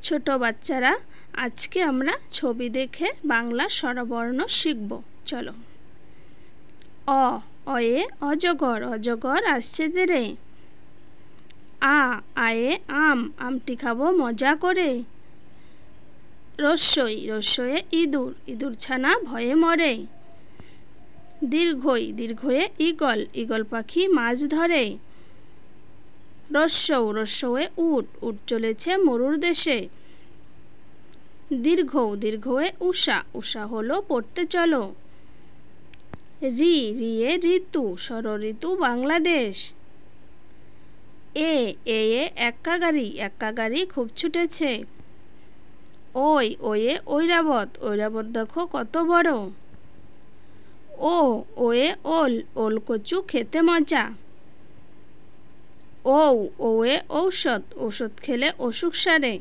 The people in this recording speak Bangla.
ছোট বাচ্চারা, আজকে আমরা ছবি দেখে বাংলা স্বরবর্ণ শিখব। চলো। অয়ে অজগর, অজগর আসছে তেরে। আয়ে আম, আমটি খাবো মজা করে। রস্যই, রস্যয়ে ইঁদুর, ইঁদুর ছানা ভয়ে মরে। দীর্ঘই, দীর্ঘয়ে ঈগল, ঈগল পাখি মাছ ধরে। রস্যৌ, রস্যয়ে উট, উট চলেছে মরুর দেশে। দীর্ঘৌ, দীর্ঘয়ে উষা, উষা হলো পড়তে চলো। রিয়ে ঋতু, ষড়ঋতু বাংলাদেশ। এয়ে এক্কা গাড়ি, এক্কা গাড়ি খুব ছুটেছে। ওয়ে ঐরাবত, ঐরাবত দেখো কত বড়। ওয়ে ওল, ওল কচু খেতে মজা। ওয়ে ঔষধ, ঔষধ খেলে অসুখ সারে।